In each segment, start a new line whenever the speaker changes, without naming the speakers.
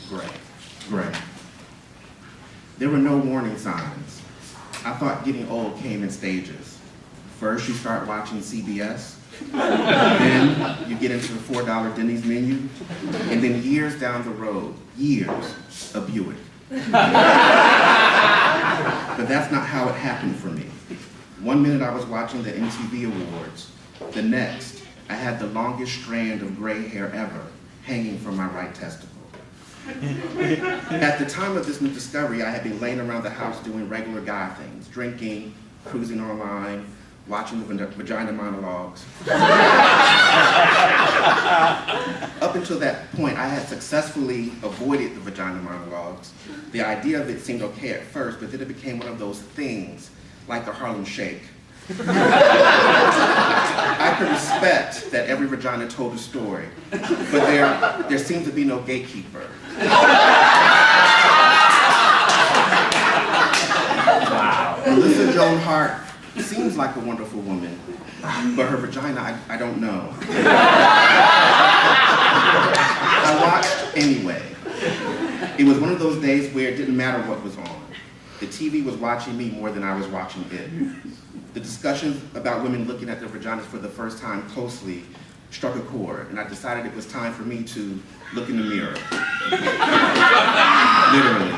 Gray. Gray. There were no warning signs. I thought getting old came in stages. First, you start watching CBS, then you get into the $4 Denny's menu, and then years down the road, years, a Buick. But that's not how it happened for me. One minute I was watching the MTV Awards. The next, I had the longest strand of gray hair ever hanging from my right testicle. At the time of this new discovery, I had been laying around the house doing regular guy things, drinking, cruising online, watching the vagina monologues. Up until that point, I had successfully avoided the vagina monologues. The idea of it seemed okay at first, but then it became one of those things, like the Harlem Shake. I could respect that every vagina told a story, but there seemed to be no gatekeeper. Melissa Joan Hart seems like a wonderful woman, but her vagina, I don't know. I watched anyway. It was one of those days where it didn't matter what was on. The TV was watching me more than I was watching it. The discussions about women looking at their vaginas for the first time closely struck a chord, and I decided it was time for me to look in the mirror. Literally.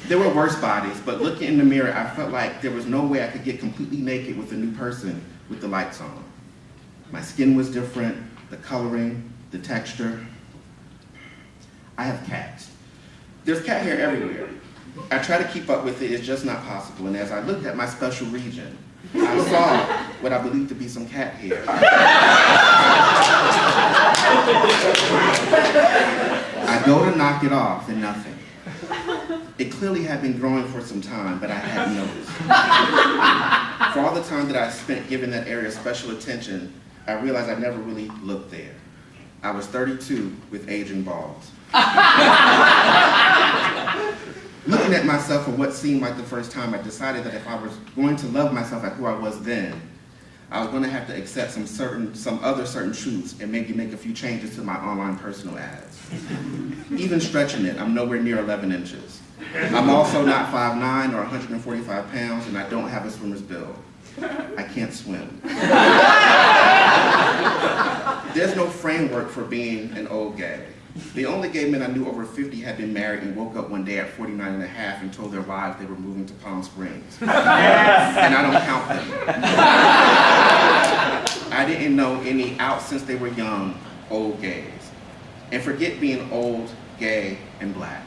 There were worse bodies, but looking in the mirror, I felt like there was no way I could get completely naked with a new person with the lights on. My skin was different, the coloring, the texture. I have cats. There's cat hair everywhere. I try to keep up with it, it's just not possible. And as I looked at my special region, I saw what I believed to be some cat hair. I go to knock it off and nothing. It clearly had been growing for some time, but I hadn't noticed. For all the time that I spent giving that area special attention, I realized I never really looked there. I was 32 with aging balls. Looking at myself for what seemed like the first time, I decided that if I was going to love myself at who I was then, I was going to have to accept some other certain truths and maybe make a few changes to my online personal ads. Even stretching it, I'm nowhere near 11 inches. I'm also not 5'9" or 145 pounds, and I don't have a swimmer's build. I can't swim. There's no framework for being an old gay. The only gay men I knew over 50 had been married and woke up one day at 49 and a half and told their wives they were moving to Palm Springs. And I don't count them. I didn't know any out since they were young, old gays. And forget being old, gay, and black.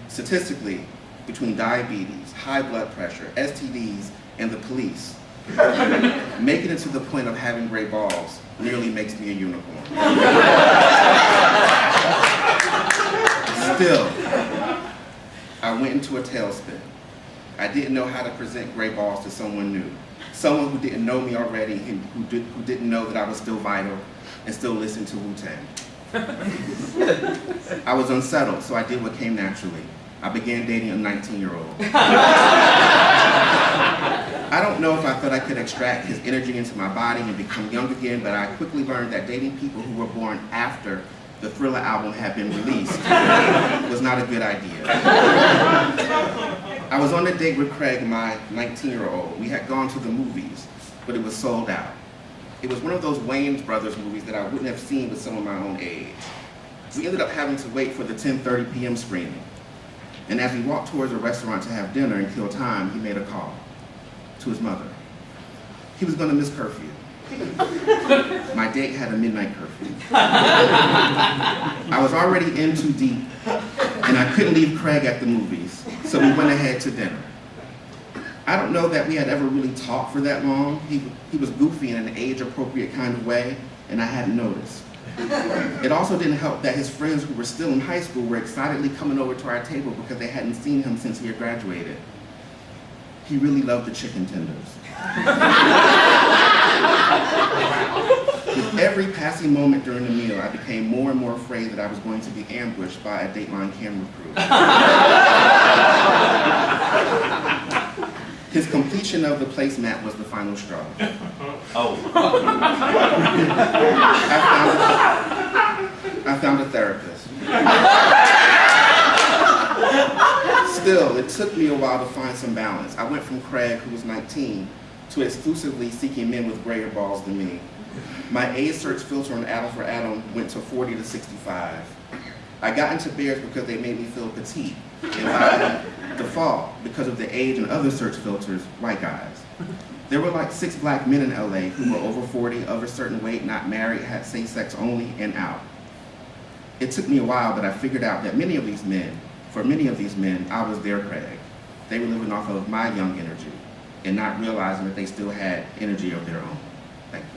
Statistically, between diabetes, high blood pressure, STDs, and the police, making it to the point of having gray balls nearly makes me a unicorn. Still, I went into a tailspin. I didn't know how to present gray balls to someone new. Someone who didn't know me already, and who didn't know that I was still vital and still listened to Wu-Tang. I was unsettled, so I did what came naturally. I began dating a 19-year-old. I don't know if I thought I could extract his energy into my body and become young again, but I quickly learned that dating people who were born after the Thriller album had been released was not a good idea. I was on a date with Craig, my 19-year-old. We had gone to the movies, but it was sold out. It was one of those Wayans Brothers movies that I wouldn't have seen with someone my own age. We ended up having to wait for the 10:30 p.m. screening. And as we walked towards a restaurant to have dinner and kill time, he made a call to his mother. He was going to miss curfew. My date had a midnight curfew. I was already in too deep, and I couldn't leave Craig at the movies, so we went ahead to dinner. I don't know that we had ever really talked for that long. He was goofy in an age-appropriate kind of way, and I hadn't noticed. It also didn't help that his friends who were still in high school were excitedly coming over to our table because they hadn't seen him since he had graduated. He really loved the chicken tenders. With every passing moment during the meal, I became more and more afraid that I was going to be ambushed by a Dateline camera crew. His completion of the placemat was the final straw.
Oh.
I found a therapist. Still, it took me a while to find some balance. I went from Craig, who was 19, to exclusively seeking men with grayer balls than me. My age search filter on Adam for Adam went to 40 to 65. I got into bears because they made me feel petite, and by default, because of the age and other search filters, white guys. There were like 6 black men in LA who were over 40, of a certain weight, not married, had same-sex only, and out. It took me a while, but I figured out that for many of these men, I was their Craig. They were living off of my young energy and not realizing that they still had energy of their own. Thank you.